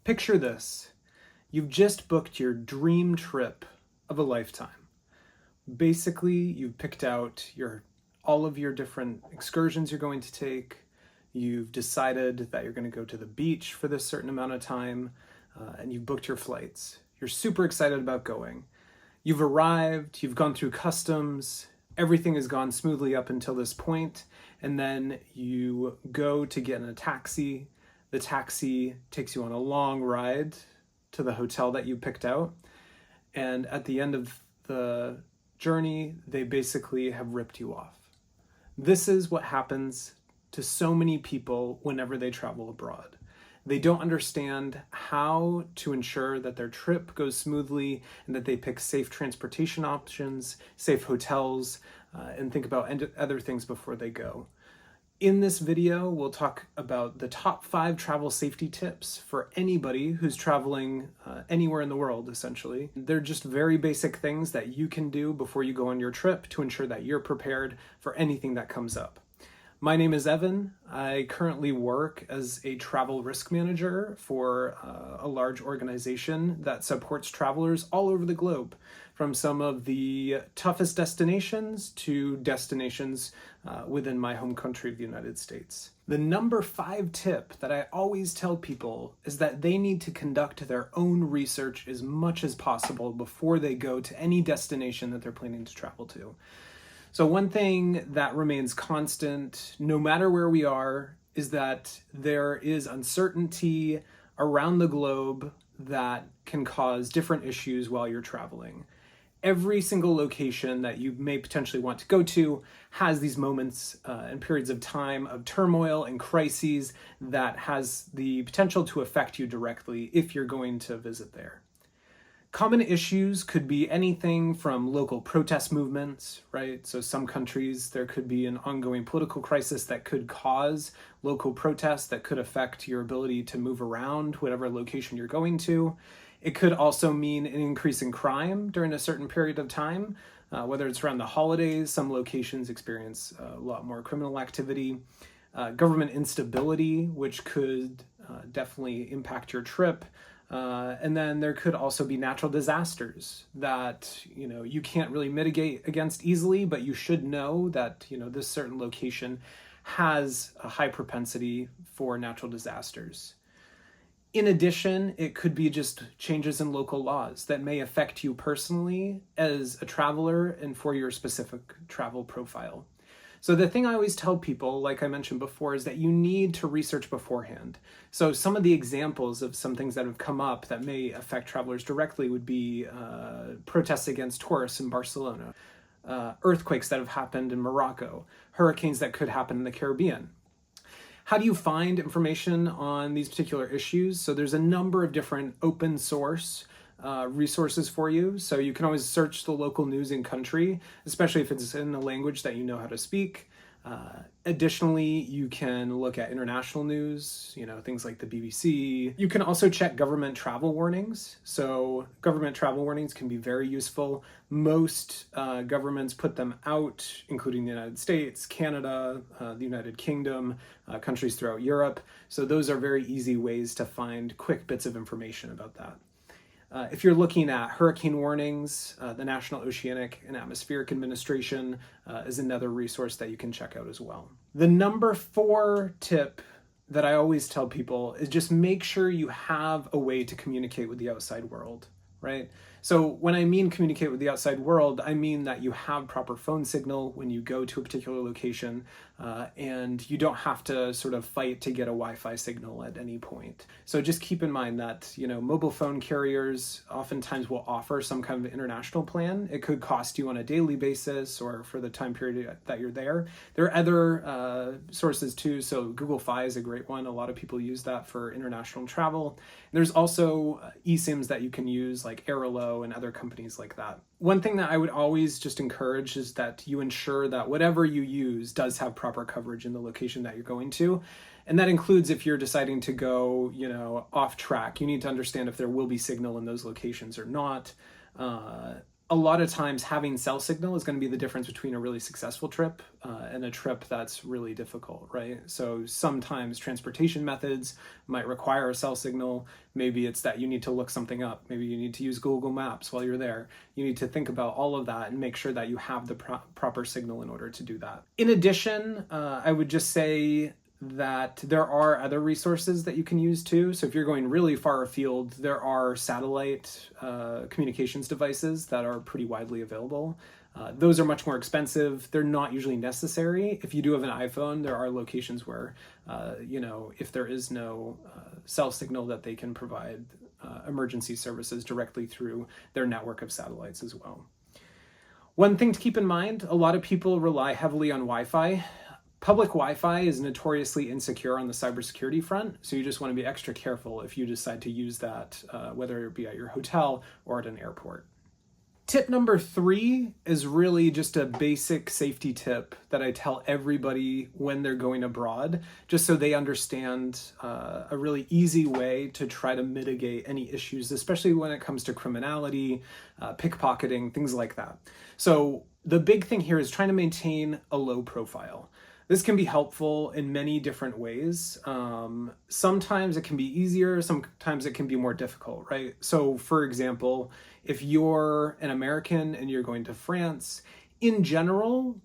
Picture this. You've just booked your dream trip of a lifetime. Basically, you've picked out all of your different excursions you're going to take. You've decided that you're going to go to the beach for this certain amount of time, and you've booked your flights. You're super excited about going. You've arrived, you've gone through customs, everything has gone smoothly up until this point, and then you go to get in a taxi. The taxi takes you on a long ride to the hotel that you picked out, and at the end of the journey, they basically have ripped you off. This is what happens to so many people whenever they travel abroad. They don't understand how to ensure that their trip goes smoothly and that they pick safe transportation options, safe hotels, and think about other things before they go. In this video, we'll talk about the top 5 travel safety tips for anybody who's traveling anywhere in the world, essentially. They're just very basic things that you can do before you go on your trip to ensure that you're prepared for anything that comes up. My name is Evan. I currently work as a travel risk manager for a large organization that supports travelers all over the globe, from some of the toughest destinations to destinations within my home country of the United States. The number 5 tip that I always tell people is that they need to conduct their own research as much as possible before they go to any destination that they're planning to travel to. So one thing that remains constant, no matter where we are, is that there is uncertainty around the globe that can cause different issues while you're traveling. Every single location that you may potentially want to go to has these moments and periods of time of turmoil and crises that has the potential to affect you directly if you're going to visit there. Common issues could be anything from local protest movements, right? So some countries, there could be an ongoing political crisis that could cause local protests that could affect your ability to move around whatever location you're going to. It could also mean an increase in crime during a certain period of time, whether it's around the holidays. Some locations experience a lot more criminal activity. Government instability, which could definitely impact your trip. And then there could also be natural disasters that, you can't really mitigate against easily, but you should know that, this certain location has a high propensity for natural disasters. In addition, it could be just changes in local laws that may affect you personally as a traveler and for your specific travel profile. So the thing I always tell people, like I mentioned before, is that you need to research beforehand. So some of the examples of some things that have come up that may affect travelers directly would be protests against tourists in Barcelona, earthquakes that have happened in Morocco, hurricanes that could happen in the Caribbean. How do you find information on these particular issues? So there's a number of different open source resources for you. So you can always search the local news in country, especially if it's in a language that you know how to speak. Additionally, you can look at international news, things like the BBC. You can also check government travel warnings. So government travel warnings can be very useful. Most governments put them out, including the United States, Canada, the United Kingdom, countries throughout Europe. So those are very easy ways to find quick bits of information about that. If you're looking at hurricane warnings, the National Oceanic and Atmospheric Administration is another resource that you can check out as well. The number 4 tip that I always tell people is just make sure you have a way to communicate with the outside world, right? So when I mean communicate with the outside world, I mean that you have proper phone signal when you go to a particular location, and you don't have to sort of fight to get a Wi-Fi signal at any point. So just keep in mind that, mobile phone carriers oftentimes will offer some kind of international plan. It could cost you on a daily basis or for the time period that you're there. There are other sources too. So Google Fi is a great one. A lot of people use that for international travel. There's also eSIMs that you can use like Airalo and other companies like that. One thing that I would always just encourage is that you ensure that whatever you use does have proper coverage in the location that you're going to. And that includes if you're deciding to go, off track, you need to understand if there will be signal in those locations or not. a lot of times having cell signal is going to be the difference between a really successful trip and a trip that's really difficult, right? So sometimes transportation methods might require a cell signal. Maybe it's that you need to look something up. Maybe you need to use Google Maps while you're there. You need to think about all of that and make sure that you have the proper signal in order to do that. In addition, I would just say that there are other resources that you can use too. So if you're going really far afield, there are satellite communications devices that are pretty widely available. Those are much more expensive. They're not usually necessary. If you do have an iPhone, there are locations where, if there is no cell signal, that they can provide emergency services directly through their network of satellites as well. One thing to keep in mind, a lot of people rely heavily on Wi-Fi. Public Wi-Fi is notoriously insecure on the cybersecurity front, so you just want to be extra careful if you decide to use that, whether it be at your hotel or at an airport. Tip number 3 is really just a basic safety tip that I tell everybody when they're going abroad, just so they understand a really easy way to try to mitigate any issues, especially when it comes to criminality, pickpocketing, things like that. So the big thing here is trying to maintain a low profile. This can be helpful in many different ways. Sometimes it can be easier, sometimes it can be more difficult, right? So for example, if you're an American and you're going to France, in general,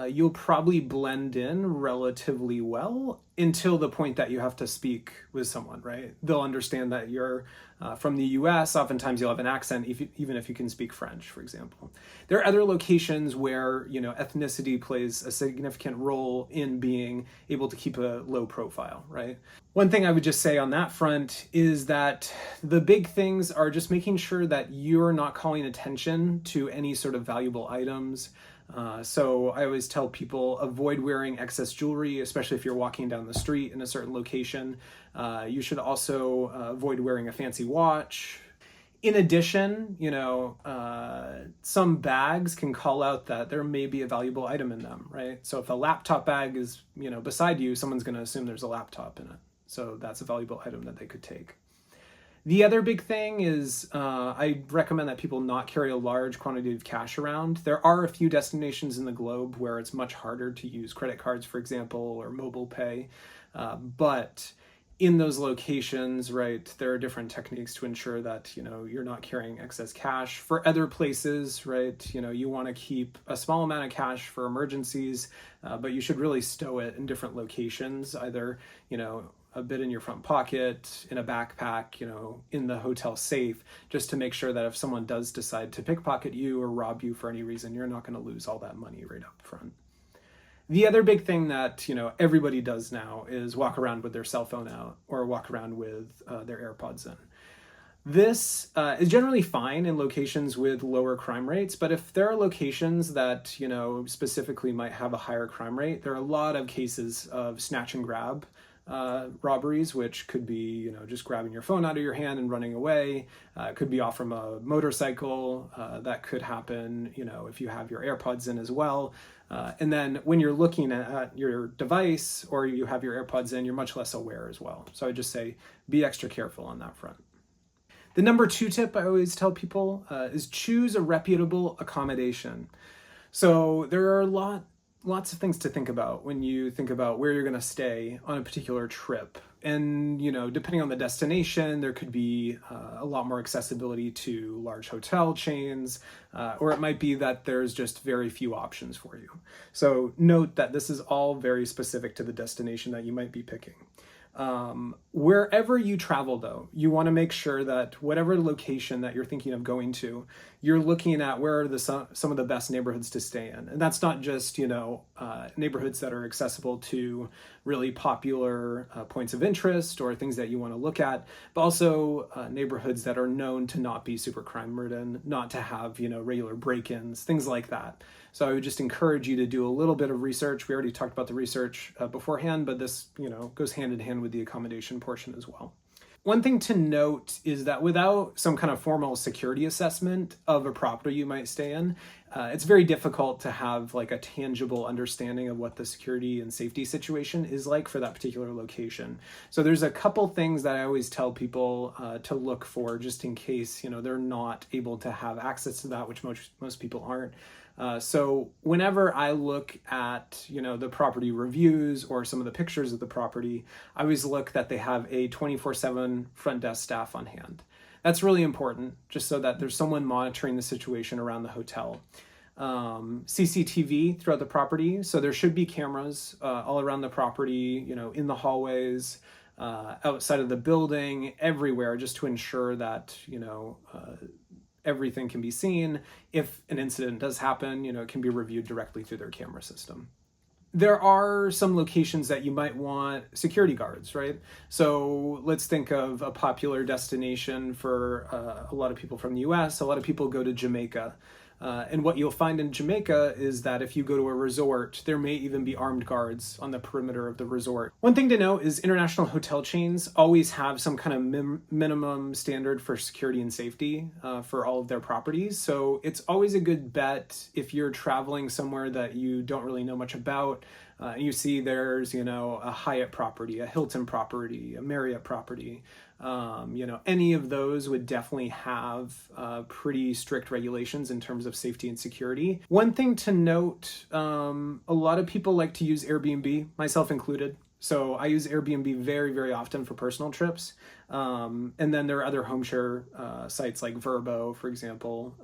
you'll probably blend in relatively well until the point that you have to speak with someone, right? They'll understand that you're from the US. Oftentimes you'll have an accent, even if you can speak French, for example. There are other locations where, ethnicity plays a significant role in being able to keep a low profile, right? One thing I would just say on that front is that the big things are just making sure that you're not calling attention to any sort of valuable items. So I always tell people avoid wearing excess jewelry, especially if you're walking down the street in a certain location. You should also avoid wearing a fancy watch. In addition, some bags can call out that there may be a valuable item in them, right? So if a laptop bag is, beside you, someone's going to assume there's a laptop in it. So that's a valuable item that they could take. The other big thing is I recommend that people not carry a large quantity of cash around. There are a few destinations in the globe where it's much harder to use credit cards, for example, or mobile pay. But in those locations, right, there are different techniques to ensure that, you're not carrying excess cash. For other places, right, you want to keep a small amount of cash for emergencies, but you should really stow it in different locations, either, a bit in your front pocket, in a backpack, in the hotel safe, just to make sure that if someone does decide to pickpocket you or rob you for any reason, you're not going to lose all that money right up front. The other big thing that, everybody does now is walk around with their cell phone out or walk around with their AirPods in. This is generally fine in locations with lower crime rates, but if there are locations that, specifically might have a higher crime rate, there are a lot of cases of snatch and grab robberies, which could be, just grabbing your phone out of your hand and running away. It could be off from a motorcycle. That could happen, if you have your AirPods in as well. And then when you're looking at your device or you have your AirPods in, you're much less aware as well. So I just say be extra careful on that front. The number 2 tip I always tell people is choose a reputable accommodation. So there are lots of things to think about when you think about where you're going to stay on a particular trip. And, depending on the destination, there could be a lot more accessibility to large hotel chains, or it might be that there's just very few options for you. So note that this is all very specific to the destination that you might be picking. Wherever you travel, though, you want to make sure that whatever location that you're thinking of going to, you're looking at where are some of the best neighborhoods to stay in. And that's not just, neighborhoods that are accessible to really popular points of interest or things that you want to look at, but also neighborhoods that are known to not be super crime-ridden, not to have, regular break-ins, things like that. So I would just encourage you to do a little bit of research. We already talked about the research beforehand, but this, goes hand in hand with the accommodation portion as well. One thing to note is that without some kind of formal security assessment of a property you might stay in, it's very difficult to have like a tangible understanding of what the security and safety situation is like for that particular location. So there's a couple things that I always tell people to look for, just in case they're not able to have access to that, which most people aren't. So whenever I look at, the property reviews or some of the pictures of the property, I always look that they have a 24/7 front desk staff on hand. That's really important, just so that there's someone monitoring the situation around the hotel. CCTV throughout the property, so there should be cameras all around the property, in the hallways, outside of the building, everywhere, just to ensure that, everything can be seen. If an incident does happen, it can be reviewed directly through their camera system. There are some locations that you might want security guards, right? So let's think of a popular destination for a lot of people from the US. A lot of people go to Jamaica. And what you'll find in Jamaica is that if you go to a resort, there may even be armed guards on the perimeter of the resort. One thing to note is international hotel chains always have some kind of minimum standard for security and safety for all of their properties. So it's always a good bet if you're traveling somewhere that you don't really know much about. You see there's, a Hyatt property, a Hilton property, a Marriott property. Any of those would definitely have pretty strict regulations in terms of safety and security. One thing to note, a lot of people like to use Airbnb, myself included. So I use Airbnb very, very often for personal trips. And then there are other home share sites like Vrbo, for example.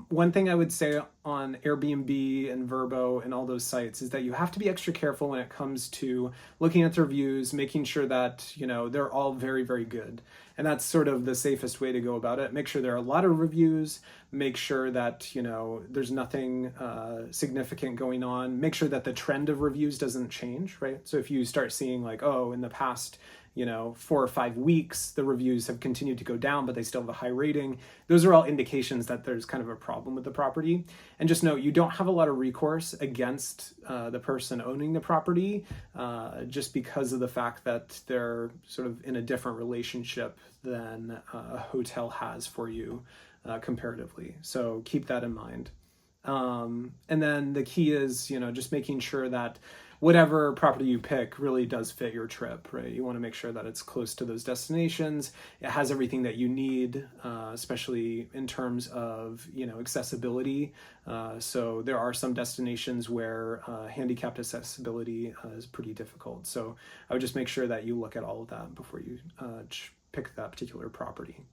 One thing I would say on Airbnb and Vrbo and all those sites is that you have to be extra careful when it comes to looking at the reviews, making sure that, they're all very, very good. And that's sort of the safest way to go about it. Make sure there are a lot of reviews, make sure that, there's nothing significant going on, make sure that the trend of reviews doesn't change, right? So if you start seeing like, oh, in the past 4 or 5 weeks, the reviews have continued to go down, but they still have a high rating. Those are all indications that there's kind of a problem with the property. And just note, you don't have a lot of recourse against the person owning the property just because of the fact that they're sort of in a different relationship than a hotel has for you comparatively. So keep that in mind. And then the key is, just making sure that whatever property you pick really does fit your trip, right? You want to make sure that it's close to those destinations. It has everything that you need, especially in terms of, accessibility. So there are some destinations where handicapped accessibility is pretty difficult. So I would just make sure that you look at all of that before you pick that particular property.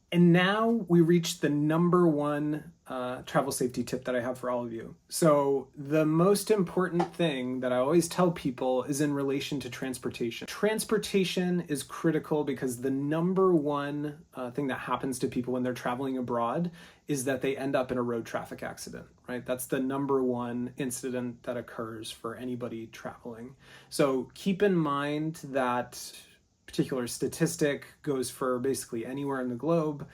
And now we reach the number one travel safety tip that I have for all of you. So the most important thing that I always tell people is in relation to transportation. Transportation is critical because the number one thing that happens to people when they're traveling abroad is that they end up in a road traffic accident, right? That's the number one incident that occurs for anybody traveling. So keep in mind that particular statistic goes for basically anywhere in the globe,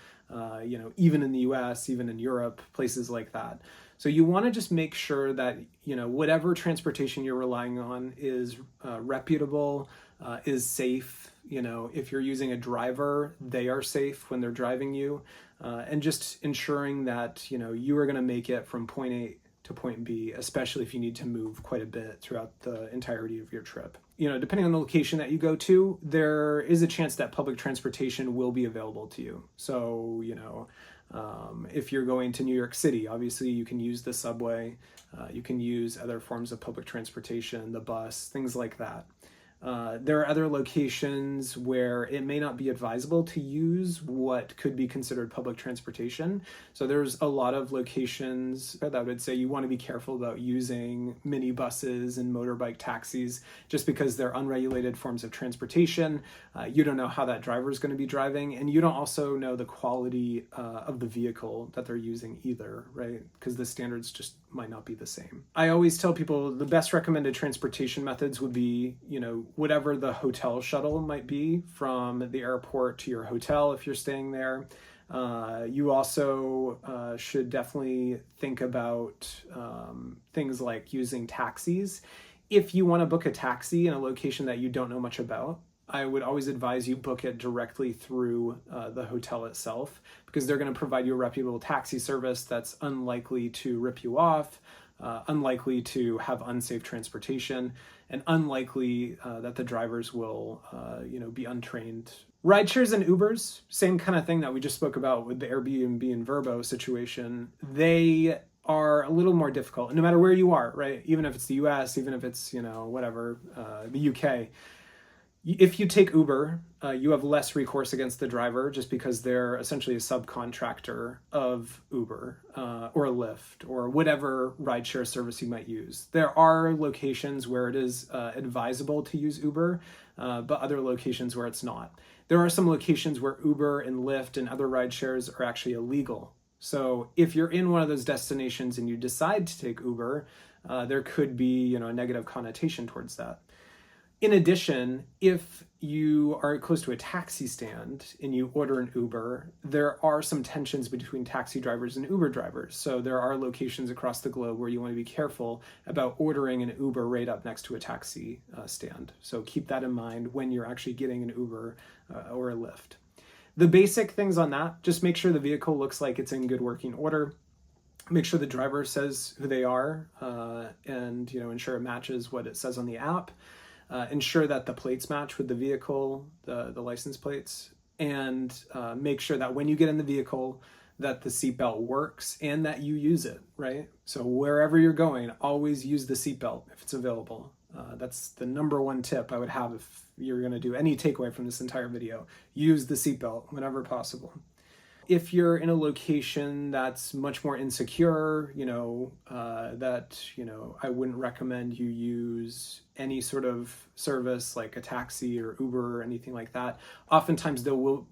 even in the US, even in Europe, places like that. So you want to just make sure that, whatever transportation you're relying on is reputable, is safe. If you're using a driver, they are safe when they're driving you, and just ensuring that, you are going to make it from point A to point B, especially if you need to move quite a bit throughout the entirety of your trip. Depending on the location that you go to, there is a chance that public transportation will be available to you. So, if you're going to New York City, obviously you can use the subway, you can use other forms of public transportation, the bus, things like that. There are other locations where it may not be advisable to use what could be considered public transportation. So there's a lot of locations that I would say you want to be careful about using minibuses and motorbike taxis just because they're unregulated forms of transportation. You don't know how that driver is going to be driving, and you don't also know the quality of the vehicle that they're using either, right? Because the standards just might not be the same. I always tell people the best recommended transportation methods would be, whatever the hotel shuttle might be from the airport to your hotel if you're staying there. You also should definitely think about things like using taxis. If you want to book a taxi in a location that you don't know much about, I would always advise you book it directly through the hotel itself, because they're going to provide you a reputable taxi service that's unlikely to rip you off, unlikely to have unsafe transportation, and unlikely that the drivers will, be untrained. Rideshares and Ubers, same kind of thing that we just spoke about with the Airbnb and Vrbo situation. They are a little more difficult, no matter where you are, right? Even if it's the US, even if it's, the UK. If you take Uber, you have less recourse against the driver just because they're essentially a subcontractor of Uber or Lyft or whatever rideshare service you might use. There are locations where it is advisable to use Uber, but other locations where it's not. There are some locations where Uber and Lyft and other rideshares are actually illegal. So if you're in one of those destinations and you decide to take Uber, there could be, a negative connotation towards that. In addition, if you are close to a taxi stand and you order an Uber, there are some tensions between taxi drivers and Uber drivers. So there are locations across the globe where you want to be careful about ordering an Uber right up next to a taxi stand. So keep that in mind when you're actually getting an Uber or a Lyft. The basic things on that, just make sure the vehicle looks like it's in good working order. Make sure the driver says who they are and ensure it matches what it says on the app. Ensure that the plates match with the vehicle, the license plates, and make sure that when you get in the vehicle that the seatbelt works and that you use it, right? So wherever you're going, always use the seatbelt if it's available. That's the number one tip I would have if you're going to do any takeaway from this entire video. Use the seatbelt whenever possible. If you're in a location that's much more insecure, I wouldn't recommend you use any sort of service like a taxi or Uber or anything like that. Oftentimes there will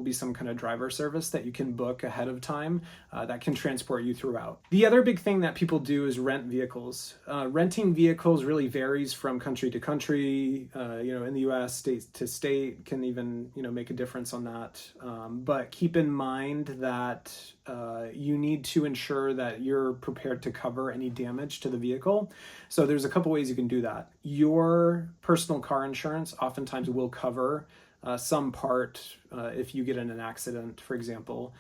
be some kind of driver service that you can book ahead of time that can transport you throughout. The other big thing that people do is rent vehicles. Renting vehicles really varies from country to country. In the US, state to state can even make a difference on that. But keep in mind that you need to ensure that you're prepared to cover any damage to the vehicle. So there's a couple ways you can do that. Your personal car insurance oftentimes will cover some part if you get in an accident, for example.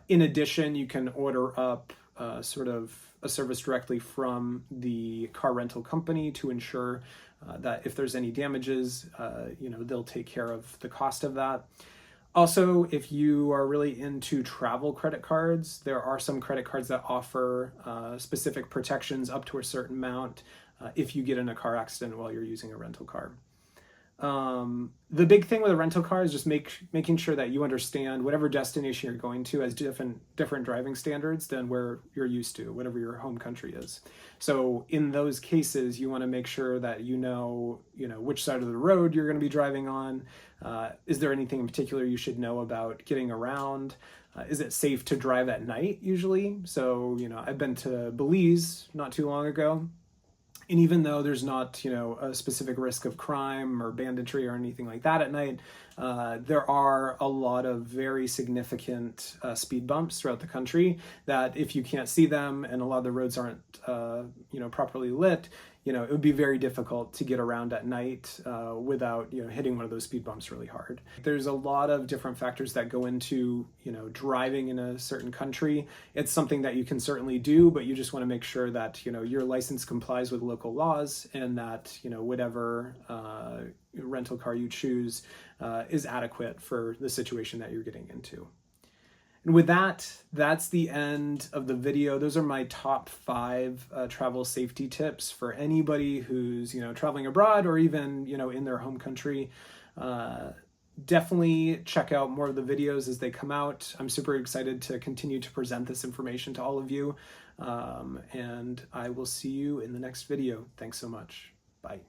In addition, you can order up sort of a service directly from the car rental company to ensure that if there's any damages, they'll take care of the cost of that. Also, if you are really into travel credit cards, there are some credit cards that offer specific protections up to a certain amount if you get in a car accident while you're using a rental car. The big thing with a rental car is just making sure that you understand whatever destination you're going to has different driving standards than where you're used to, whatever your home country is. So in those cases, you want to make sure that you know which side of the road you're going to be driving on. Is there anything in particular you should know about getting around? Is it safe to drive at night usually? So, I've been to Belize not too long ago. And even though there's not, a specific risk of crime or banditry or anything like that at night, there are a lot of very significant speed bumps throughout the country that if you can't see them and a lot of the roads aren't, properly lit, it would be very difficult to get around at night without, hitting one of those speed bumps really hard. There's a lot of different factors that go into, driving in a certain country. It's something that you can certainly do, but you just want to make sure that, your license complies with local laws and that, whatever rental car you choose is adequate for the situation that you're getting into. And with that, that's the end of the video. Those are my top 5 travel safety tips for anybody who's, traveling abroad or even, in their home country. Definitely check out more of the videos as they come out. I'm super excited to continue to present this information to all of you. And I will see you in the next video. Thanks so much. Bye.